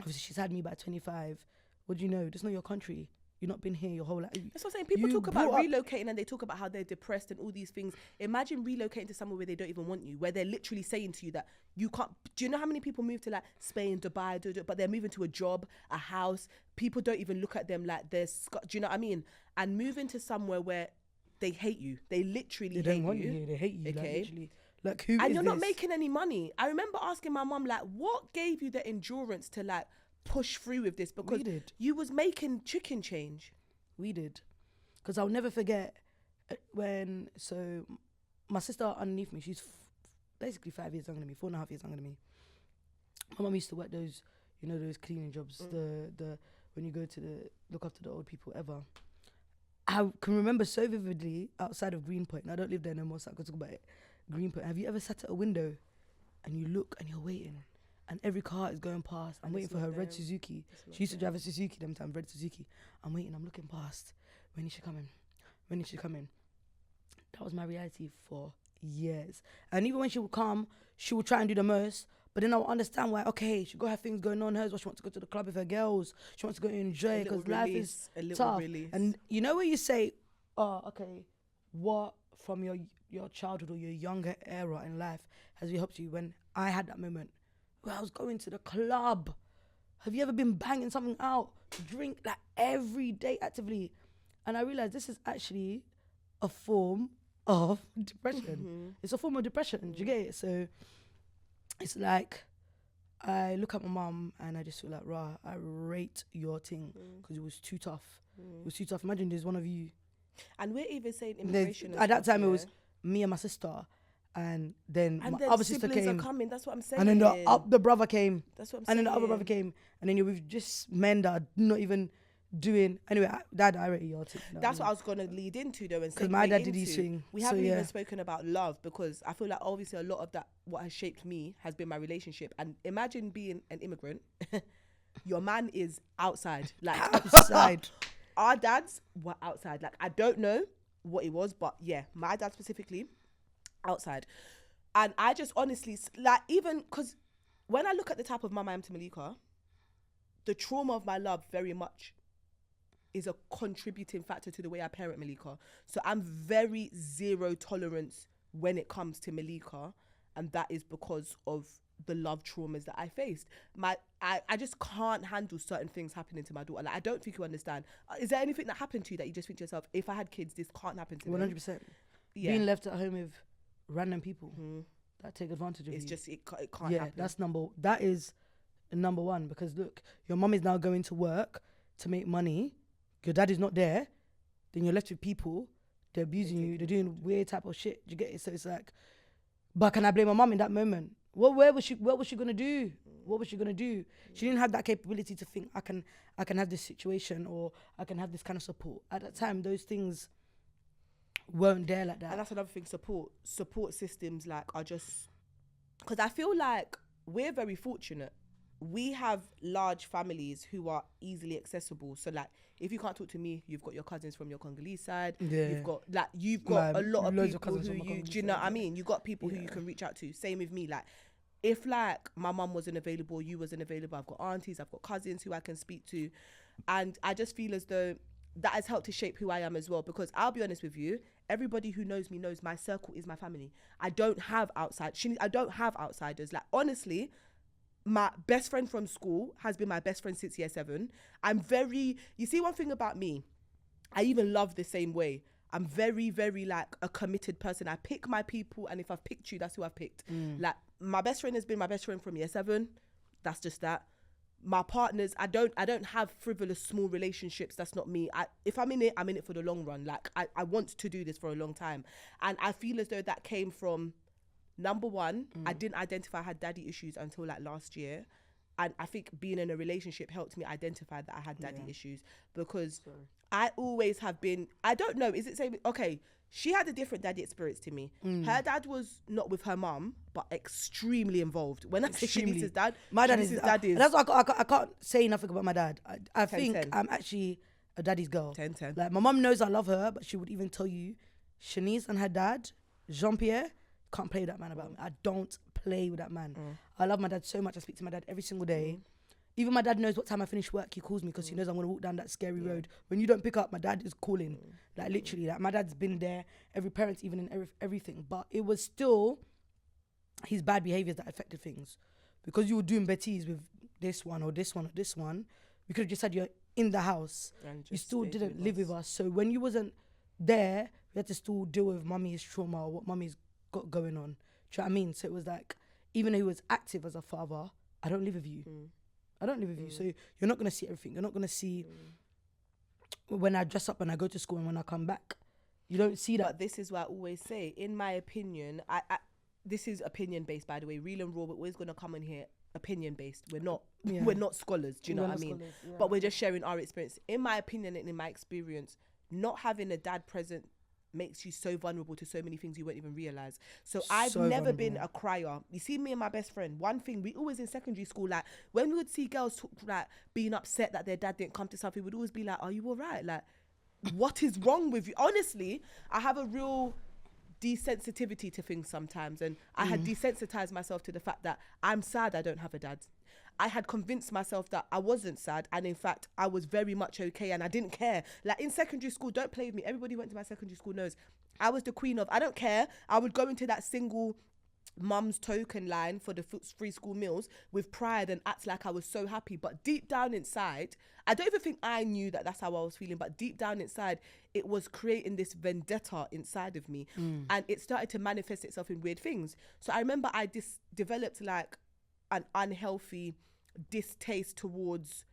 Obviously, she's had me by 25. What do you know? That's not your country. You've not been here your whole life. That's what I'm saying. People talk about relocating and they talk about how they're depressed and all these things. Imagine relocating to somewhere where they don't even want you, where they're literally saying to you that you can't. Do you know how many people move to like Spain, Dubai, but they're moving to a job, a house. People don't even look at them like they're. Do you know what I mean? And moving to somewhere where they hate you. They literally don't want you. They hate you. Okay. Like, literally. Like, who And is you're this? not making any money. I remember asking my mum, like, what gave you the endurance to like push through with this? Because We did. you was making chicken change. We did. Because I'll never forget when, so my sister underneath me, she's basically 5 years younger than me, 4.5 years younger than me. My mum used to work those, you know, those cleaning jobs, the when you go to look after the old people ever. I can remember so vividly outside of Greenpoint, and I don't live there no more, so I can talk about it. Greenpoint, have you ever sat at a window and you look and you're waiting and every car is going past? I'm waiting for her red Suzuki. She used to drive a Suzuki them time, red Suzuki. I'm waiting, I'm looking past. When is she coming? When is she coming? That was my reality for years. And even when she would come, she would try and do the most. But then I would understand why, okay, she got her things going on, hers, why she wants to go to the club with her girls. She wants to go and enjoy because life is tough. And you know when you say, oh, okay, what from your childhood or your younger era in life has really helped you? When I had that moment where I was going to the club. Have you ever been banging something out? Drink like every day actively. And I realized this is actually a form of depression. It's a form of depression. Do you get it? So it's like I look at my mum and I just feel like, rah, I rate your thing because it was too tough. It was too tough. Imagine there's one of you. And we're even saying immigration. At that time, it was me and my sister. And then my other sister came. Are coming. That's what I'm saying. And then the brother came. That's what I'm saying. And then the other brother came. And then you're with just men that are not even doing. Anyway, Dad, I rate your thing. That's what I was going to lead into though. Because my dad did his thing. We haven't even spoken about love because I feel like obviously a lot of that, what has shaped me has been my relationship. And imagine being an immigrant. Your man is outside. Like outside. Our dads were outside. Like I don't know what it was, but yeah, my dad specifically, outside. And I just honestly, like even because when I look at the type of mum I am to Malika, the trauma of my love very much is a contributing factor to the way I parent Malika. So I'm very zero tolerance when it comes to Malika, and that is because of the love traumas that I faced. I just can't handle certain things happening to my daughter. Like I don't think you understand. Is there anything that happened to you that you just think to yourself, if I had kids, this can't happen to me? 100%. Yeah. Being left at home with random people that take advantage of you. It's just it can't happen. That is number one, because look, your mum is now going to work to make money. Your dad is not there. Then you're left with people. They're abusing you. They're doing weird type of shit. Do you get it? So it's like, but can I blame my mum in that moment? Where was she gonna do? What was she gonna do? She didn't have that capability to think I can have this situation or I can have this kind of support. At that time, those things weren't there like that. And that's another thing. Support systems like are just, because I feel like we're very fortunate. We have large families who are easily accessible. So like, if you can't talk to me, you've got your cousins from your Congolese side. Yeah. You've got a lot of people who you, do you know what I mean? You got people who you can reach out to. Same with me. Like, if like my mum wasn't available, you wasn't available, I've got aunties, I've got cousins who I can speak to. And I just feel as though that has helped to shape who I am as well. Because I'll be honest with you, everybody who knows me knows my circle is my family. I don't have outsiders. Like, honestly, my best friend from school has been my best friend since year 7. You see one thing about me, I even love the same way. I'm very, very like a committed person. I pick my people, and if I've picked you, that's who I've picked. Like, my best friend has been my best friend from year 7. That's just that. My partners, I don't have frivolous small relationships. That's not me. If I'm in it for the long run. Like, I want to do this for a long time. And I feel as though that came from, number one, I didn't identify I had daddy issues until like last year. And I think being in a relationship helped me identify that I had daddy issues, because I always have been, I don't know, is it saying, okay, she had a different daddy experience to me. Her dad was not with her mum, but extremely involved. When I say Shanice's dad, my dad is, that's why I can't say nothing about my dad. I think 10. I'm actually a daddy's girl. 10. Like, my mum knows I love her, but she would even tell you, Shanice and her dad, Jean-Pierre, can't play with that man about me. I don't play with that man. I love my dad so much. I speak to my dad every single day. Even my dad knows what time I finish work. He calls me because he knows I'm going to walk down that scary road. When you don't pick up, my dad is calling. Like, literally, like, my dad's been there. Every parent's even in everything. But it was still his bad behaviours that affected things. Because you were doing betties with this one or this one or this one, we could have just said you're in the house. You still didn't live with us. So when you wasn't there, we had to still deal with mummy's trauma or what mummy's got going on. Do you know what I mean? So it was like, even though he was active as a father, I don't live with you. I don't live with you. So you're not going to see everything. You're not going to see when I dress up and I go to school and when I come back. You don't see that. But this is what I always say. In my opinion, I this is opinion based, by the way. Real and raw, we're always going to come in here opinion based. We're not scholars. Do you know what I mean? Scholars, yeah. But we're just sharing our experience. In my opinion and in my experience, not having a dad present makes you so vulnerable to so many things you won't even realize. So I've never been a crier. You see me and my best friend, one thing we always in secondary school, like when we would see girls talk, like being upset that their dad didn't come to something, we'd always be like, are you all right? Like, what is wrong with you? Honestly, I have a real desensitivity to things sometimes, and I had desensitized myself to the fact that I'm sad I don't have a dad. I had convinced myself that I wasn't sad, and in fact I was very much okay, and I didn't care. Like in secondary school, don't play with me, everybody who went to my secondary school knows I was the queen of I don't care. I would go into that single mum's token line for the free school meals with pride and act like I was so happy, but deep down inside, I don't even think I knew that that's how I was feeling, but deep down inside it was creating this vendetta inside of me, and it started to manifest itself in weird things. So I remember I developed like an unhealthy distaste towards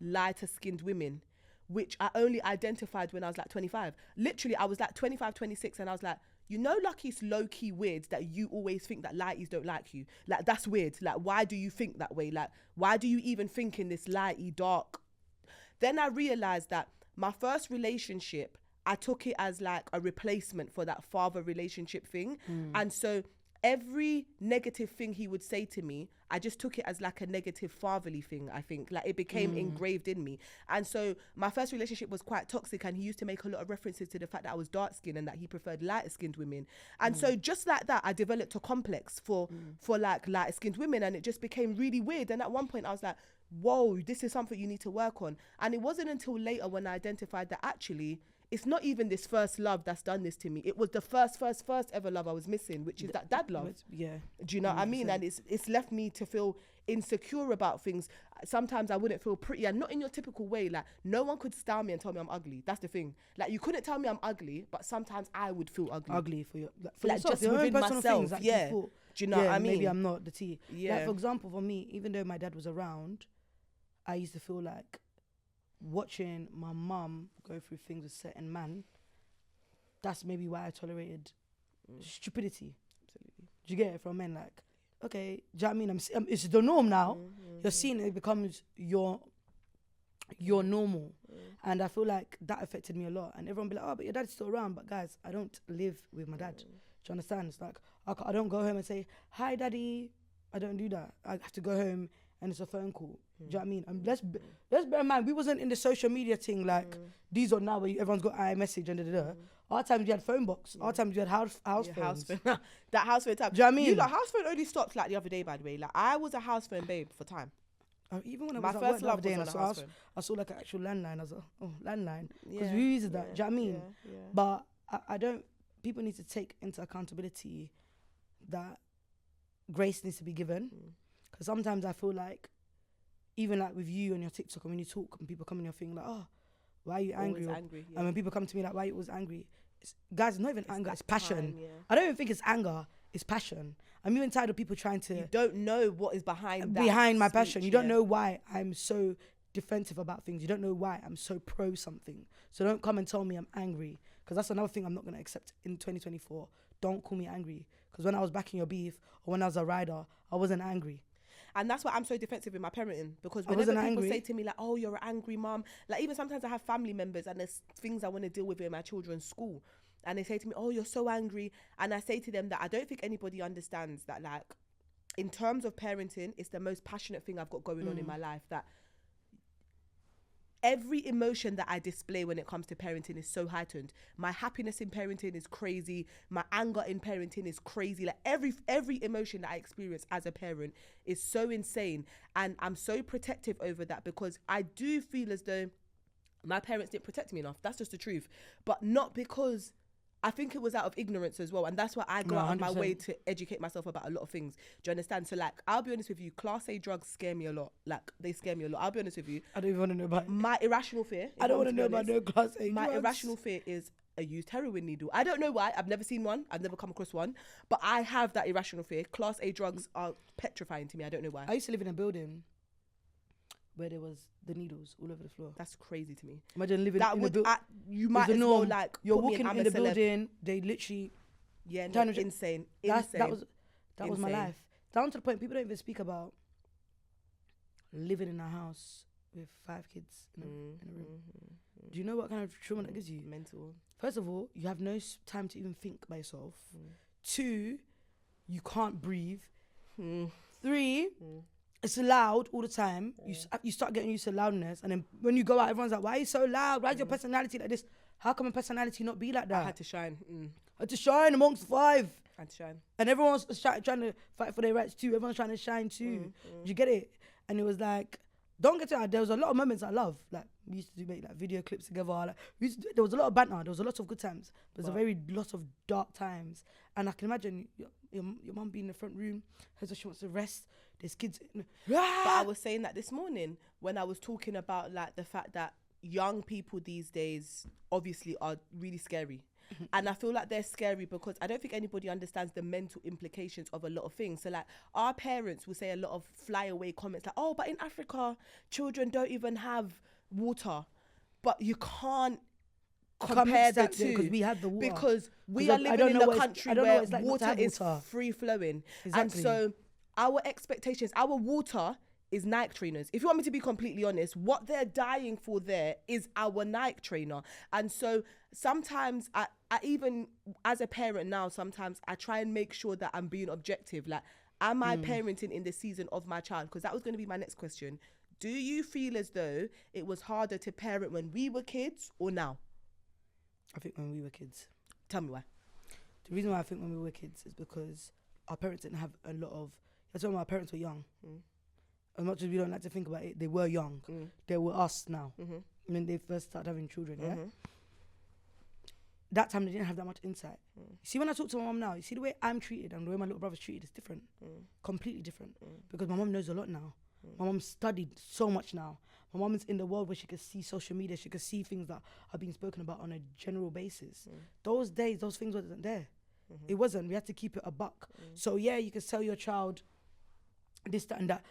lighter skinned women, which I only identified when I was like 25. Literally I was like 25, 26, and I was like, you know, Lucky, it's low-key weird that you always think that lighties don't like you. Like, that's weird. Like, why do you think that way? Like, why do you even think in this lighty, dark? Then I realised that my first relationship, I took it as like a replacement for that father relationship thing. And so every negative thing he would say to me, I just took it as like a negative fatherly thing, I think. Like it became engraved in me. And so my first relationship was quite toxic, and he used to make a lot of references to the fact that I was dark skinned and that he preferred lighter skinned women. And so just like that, I developed a complex for like lighter skinned women, and it just became really weird. And at one point I was like, whoa, this is something you need to work on. And it wasn't until later when I identified that actually it's not even this first love that's done this to me. It was the first ever love I was missing, which is that dad love. Yeah. Do you know what I mean? And it's left me to feel insecure about things. Sometimes I wouldn't feel pretty, and not in your typical way. Like no one could style me and tell me I'm ugly. That's the thing. Like you couldn't tell me I'm ugly, but sometimes I would feel ugly. Ugly for you. For like just within myself. Yeah. Do you know what I mean? Maybe I'm not the T. Yeah. Like for example, for me, even though my dad was around, I used to feel like watching my mum go through things with certain man, that's maybe why I tolerated stupidity. Absolutely. Do you get it from men? Like, okay, do you know what I mean? It's the norm now. You're seeing it becomes your normal. And I feel like that affected me a lot. And everyone be like, oh, but your dad's still around. But guys, I don't live with my dad. Do you understand? It's like, I don't go home and say, hi, daddy. I don't do that. I have to go home and it's a phone call. Do you know what I mean? And let's bear in mind, we wasn't in the social media thing like these are now where everyone's got iMessage and da-da-da. Our times you had phone box. Our times you had house phones. That house phone time. Do you know what I mean? You like house phone only stopped like the other day, by the way. Like I was a house phone babe for time. Even when I My was at first work the love other day and was on a house phone. I saw like an actual landline. I was like, oh, landline. Because Yeah, we used that. Do you know what I mean? Yeah. But I don't, people need to take into accountability that grace needs to be given. Because sometimes I feel like, even like with you on your TikTok, and when you talk and people come in your thing like, oh, why are you angry? Always angry, yeah. And when people come to me like, why are you always angry? Guys, it's not even anger, it's passion. time, yeah. I don't even think it's anger, it's passion. I'm even tired of people trying to... You don't know what is behind that my speech, passion. You don't know why I'm so defensive about things. You don't know why I'm so pro something. So don't come and tell me I'm angry. Because that's another thing I'm not going to accept in 2024. Don't call me angry. Because when I was backing your beef or when I was a rider, I wasn't angry. And that's why I'm so defensive in my parenting, because whenever people say to me like, oh, you're an angry mom, like even sometimes I have family members and there's things I want to deal with in my children's school, and they say to me, oh, you're so angry, and I say to them that I don't think anybody understands that, like, in terms of parenting, it's the most passionate thing I've got going on in my life, that every emotion that I display when it comes to parenting is so heightened. My happiness in parenting is crazy. My anger in parenting is crazy. Like every emotion that I experience as a parent is so insane. And I'm so protective over that, because I do feel as though my parents didn't protect me enough. That's just the truth. But not because I think it was out of ignorance as well. And that's why I go No, out of my 100%. way to educate myself about a lot of things. Do you understand? So, like, I'll be honest with you, Class A drugs scare me a lot. Like, they scare me a lot. I'll be honest with you. I don't even want to know about it. My irrational fear. I don't want to know about no Class A My drugs. irrational fear is a used heroin needle. I don't know why. I've never seen one. I've never come across one. But I have that irrational fear. Class A drugs are petrifying to me. I don't know why. I used to live in a building where there was the needles all over the floor. That's crazy to me. Imagine living That in a would building. you might as well like you're put me walking I'm in a the celeb. building. They literally Yeah, no, Down the- insane. that was my Insane. life. Down to the point people don't even speak about living in a house with 5 kids in a room. Do you know what kind of trauma that gives you? Mental. First of all, you have no time to even think by yourself. 2, you can't breathe. 3, it's loud all the time. You start getting used to loudness, and then when you go out, everyone's like, "Why are you so loud? Why is your personality like this? How come a personality not be like that?" I had to shine. I had to shine amongst 5. I had to shine. And everyone's trying to fight for their rights too. Everyone's trying to shine too. You get it? And it was like, don't get it. There was a lot of moments I love. Like we used to make like video clips together. Like there was a lot of banter. There was a lot of good times. There's a very lot of dark times. And I can imagine your mum being in the front room. Her she wants to rest. There's kids. But I was saying that this morning when I was talking about like the fact that young people these days obviously are really scary. And I feel like they're scary because I don't think anybody understands the mental implications of a lot of things. So like our parents will say a lot of flyaway comments like, oh, but in Africa, children don't even have water. But you can't compare the two. Because we have the water. Because we 'Cause are I don't living in know a what country I don't know where what it's like not to water have is water. free flowing. Exactly. And so our expectations, our water is Nike trainers. If you want me to be completely honest, what they're dying for there is our Nike trainer. And so sometimes I even as a parent now, sometimes I try and make sure that I'm being objective. Like, am I parenting in the season of my child? Because that was going to be my next question. Do you feel as though it was harder to parent when we were kids or now? I think when we were kids. Tell me why. The reason why I think when we were kids is because our parents didn't have a lot of... That's when our parents were young. As much as we don't like to think about it, they were young. They were us now. When they first started having children, yeah? That time they didn't have that much insight. You see, when I talk to my mum now, you see the way I'm treated and the way my little brother's treated is different. Completely different. Because my mum knows a lot now. My mum studied so much now. My mum is in the world where she can see social media. She can see things that are being spoken about on a general basis. Those days, those things wasn't there. It wasn't. We had to keep it a buck. So yeah, you can tell your child this, that and that.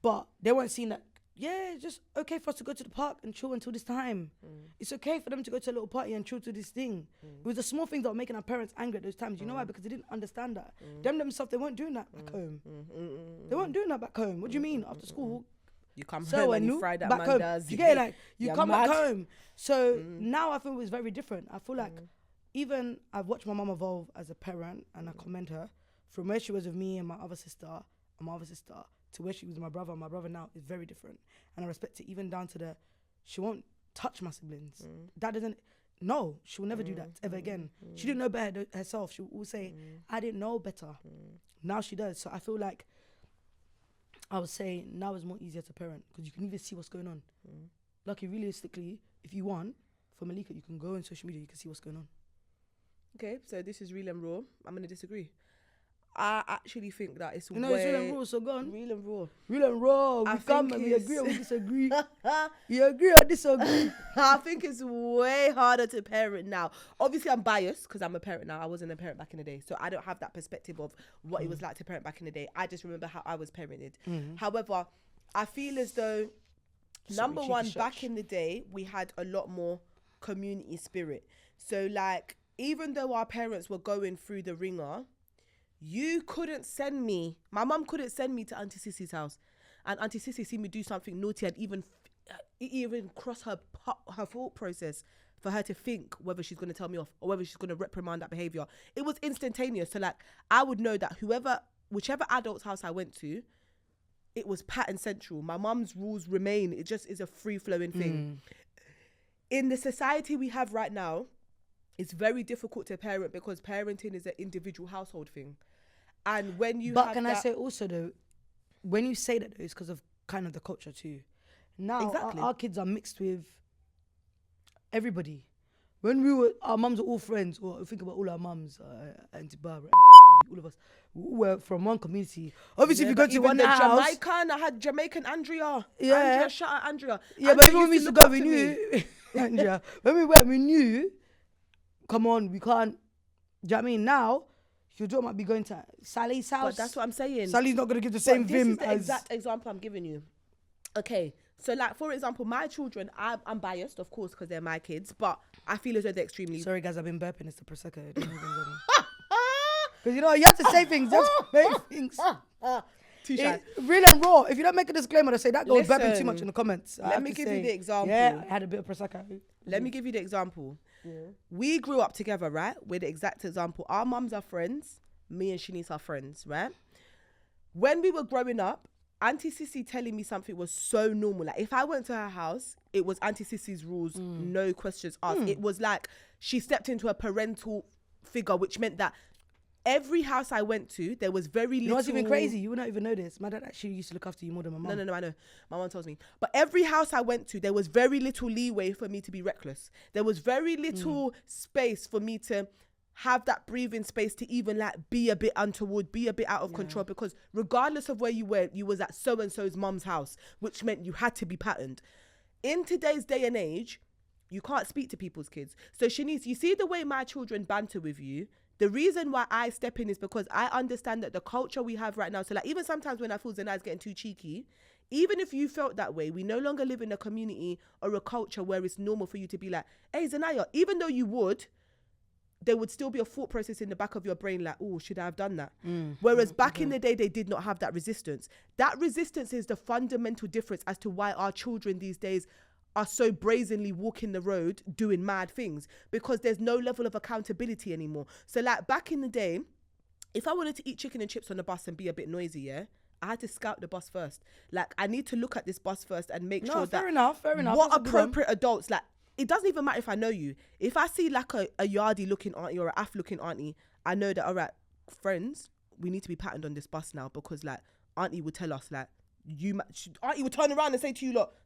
But they weren't seeing that, yeah, it's just okay for us to go to the park and chill until this time. It's okay for them to go to a little party and chill to this thing. It was the small things that were making our parents angry at those times. You know why? Because they didn't understand that. Them themselves, they weren't doing that back home. They weren't doing that back home. What do you mean? After school, You come so home I and knew you fry that back home. mandas. You get it? Like, you You're come mad. back home. So now I feel it's very different. I feel like even I've watched my mum evolve as a parent, and I commend her from where she was with me and my other sister to where she was with my brother. My brother now is very different, and I respect it even down to she won't touch my siblings. That doesn't. No, she will never do that ever again. She didn't know better herself. She will always say, "I didn't know better." Now she does. So I feel like I would say now is more easier to parent because you can even see what's going on. Lucky, realistically, if you want, for Malika, you can go on social media. You can see what's going on. Okay, so this is real and raw. I'm going to disagree. I actually think that it's You know, it's real and raw, so go on. Real and raw. Real and raw. I We come think and we it's- agree or we disagree. You agree or disagree? I think it's way harder to parent now. Obviously, I'm biased because I'm a parent now. I wasn't a parent back in the day. So I don't have that perspective of what it was like to parent back in the day. I just remember how I was parented. However, I feel as though, number cheeky one, shush. back in the day, we had a lot more community spirit. So like, even though our parents were going through the ringer, you couldn't send me, my mum couldn't send me to Auntie Sissy's house. And Auntie Sissy see me do something naughty and even cross her thought process for her to think whether she's going to tell me off or whether she's going to reprimand that behavior. It was instantaneous. So like, I would know that whichever adult's house I went to, it was pattern central. My mum's rules remain. It just is a free-flowing thing. In the society we have right now, it's very difficult to parent because parenting is an individual household thing. And when you But have can that, I say also though, when you say that though, it's because of kind of the culture too. Now Exactly. our kids are mixed with everybody. when our mums were all friends, or think about all our mums, Auntie Barbara, all of us, we all were from one community. Obviously, if you go to one house, Jamaican, I had Jamaican Andrea. Yeah. Andrea, shout out Andrea. Yeah, Andrea but even when we used to look go, up we to knew. me. Andrea, when we went, we knew. Come on, we can't. Do you know what I mean? Now, your daughter might be going to Sally's house. But that's what I'm saying. Sally's not going to give the same vim This is the as... exact example I'm giving you. Okay, so like, for example, my children, I'm biased, of course, because they're my kids, but I feel as though they're extremely... Sorry, guys, I've been burping. It's the Prosecco. Because, you know, you have to say things. You have to make things. Too shy. Real and raw. If you don't make a disclaimer, they say that girl was burping too much in the comments. Let me give you the example. Yeah, I had a bit of Prosecco. Let me give you the example. Yeah. We grew up together, right? We're the exact example. Our mums are friends. Me and Shanice are friends, right? When we were growing up, Auntie Sissy telling me something was so normal. Like, if I went to her house, it was Auntie Sissy's rules, no questions asked. It was like she stepped into a parental figure, which meant that every house I went to, there was very little... You know what's even crazy? You would not even know this. My dad actually used to look after you more than my mum. No, I know. My mum tells me. But every house I went to, there was very little leeway for me to be reckless. There was very little space for me to have that breathing space to even like be a bit untoward, be a bit out of control, because regardless of where you went, you was at so-and-so's mum's house, which meant you had to be patterned. In today's day and age, you can't speak to people's kids. So Shanice, you see the way my children banter with you. The reason why I step in is because I understand that the culture we have right now, so like even sometimes when I feel Zanai's getting too cheeky, even if you felt that way, we no longer live in a community or a culture where it's normal for you to be like, hey Zanaya, even though you would, there would still be a thought process in the back of your brain like, oh, should I have done that? Whereas back in the day, they did not have that resistance. That resistance is the fundamental difference as to why our children these days are so brazenly walking the road doing mad things, because there's no level of accountability anymore. So like back in the day, if I wanted to eat chicken and chips on the bus and be a bit noisy, yeah, I had to scout the bus first. Like, I need to look at this bus first and make sure that... fair enough. What appropriate adults, like, it doesn't even matter if I know you. If I see like a yardie looking auntie or an aff looking auntie, I know that, all right, friends, we need to be patterned on this bus now, because like auntie would tell us like, auntie would turn around and say to you, look,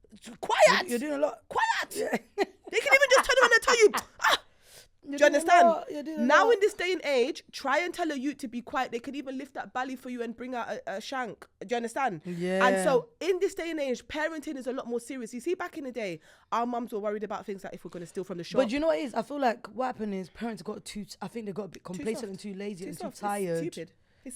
quiet. You're doing a lot. Quiet. Yeah. They can even just turn around and tell you, do you understand? Now in this day and age, try and tell a youth to be quiet. They could even lift that belly for you and bring out a shank. Do you understand? Yeah. And so in this day and age, parenting is a lot more serious. You see, back in the day, our mums were worried about things like if we're going to steal from the shop. But you know what it is? I feel like what happened is parents got I think they got a bit complacent and too lazy and too tired. It's stupid.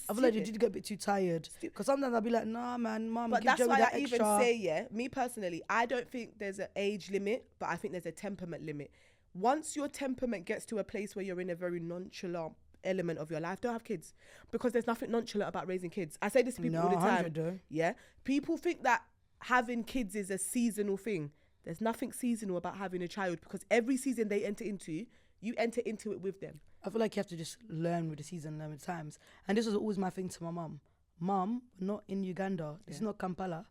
I feel like they did get a bit too tired. Because sometimes I'll be like, nah, man, mum, but give that's Joey why that I extra. even say, yeah, me personally, I don't think there's an age limit, but I think there's a temperament limit. Once your temperament gets to a place where you're in a very nonchalant element of your life, don't have kids, because there's nothing nonchalant about raising kids. I say this to people all the time. Though. Yeah, people think that having kids is a seasonal thing. There's nothing seasonal about having a child, because every season they enter into, you enter into it with them. I feel like you have to just learn with the season, learn with times. And this was always my thing to my mum. Mum, we're not in Uganda. This is not Kampala.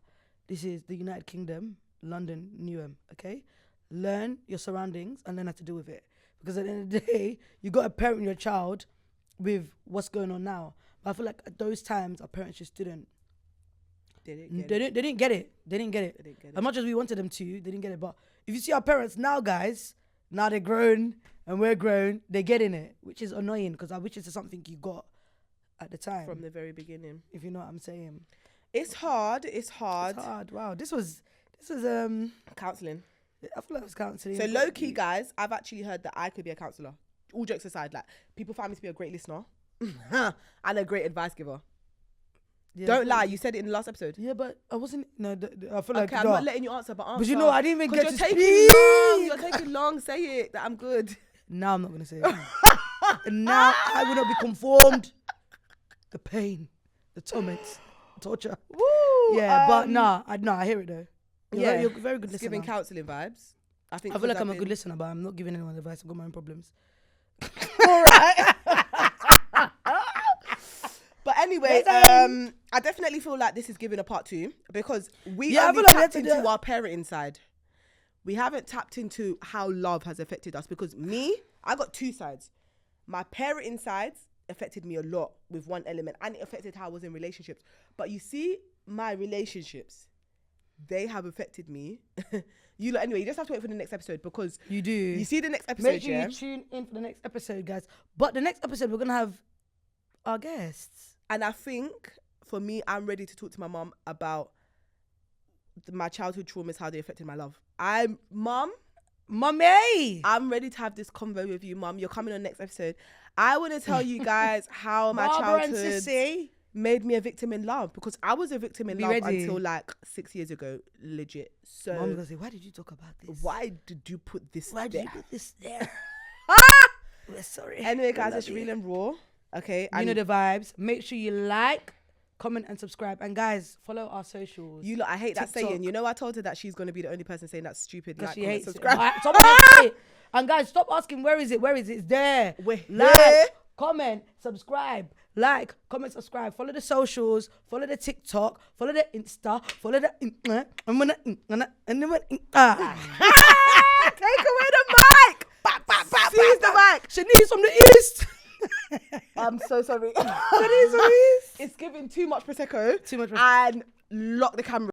This is the United Kingdom, London, Newham, okay? Learn your surroundings and learn how to deal with it. Because at the end of the day, you got to parent your child with what's going on now. But I feel like at those times, our parents just didn't. They didn't get it. As much as we wanted them to, they didn't get it. But if you see our parents now, guys, now they're grown and we're grown, they're getting it, which is annoying, because I wish this is something you got at the time. From the very beginning. If you know what I'm saying. It's hard. Wow, this was counselling. I feel like it was counselling. So low key, guys, I've actually heard that I could be a counsellor. All jokes aside, like, people find me to be a great listener and a great advice giver. Yeah, don't lie, you said it in the last episode. Yeah, but I wasn't. No, I feel like. Okay, I'm not letting you answer, but answer. But you know, I didn't even get to speak. You're taking long. Say it that I'm good. Now I'm not gonna say it. And now I will not be conformed. The pain, the torment, torture. Woo! Yeah, but I hear it though. You're a very good listener. Giving counselling vibes. I feel like I'm a good listener, but I'm not giving anyone advice. I've got my own problems. All right. But anyway, I definitely feel like this is giving a part 2, because we only tapped into our parenting side. We haven't tapped into how love has affected us, because I got 2 sides. My parenting side affected me a lot with one element, and it affected how I was in relationships. But you see, my relationships, they have affected me. Anyway, you just have to wait for the next episode because You do. you see the next episode. Make sure you tune in for the next episode, guys. But the next episode, we're going to have our guests. And I think for me, I'm ready to talk to my mum about my childhood traumas, how they affected my love. Mummy! I'm ready to have this convo with you, Mum. You're coming on next episode. I want to tell you guys how my Barbara and childhood Sissy. made me a victim in love, because I was a victim in Be love ready. until like 6 years ago, legit. So Mum's going to say, why did you talk about this? why did you put this Why did there? you put this there? We're sorry. Anyway, We guys, love it's you. real and raw. Okay, You and know the vibes. Make sure you like, comment, and subscribe. And guys, follow our socials. I hate that TikTok. saying. I told her that she's going to be the only person saying that's stupid. Because Like, she comment, hates subscribe. it. Someone hates it. And guys, stop asking where is it? Where is it? It's there. We're Like, here. comment, subscribe. Like, comment, subscribe. Follow the socials. Follow the TikTok. Follow the Insta. Follow the Take away the mic. Seize the mic. Shanice from the East. I'm so sorry. Shanice from the East. It's giving too much prosecco. Too much prosecco. And lock the camera.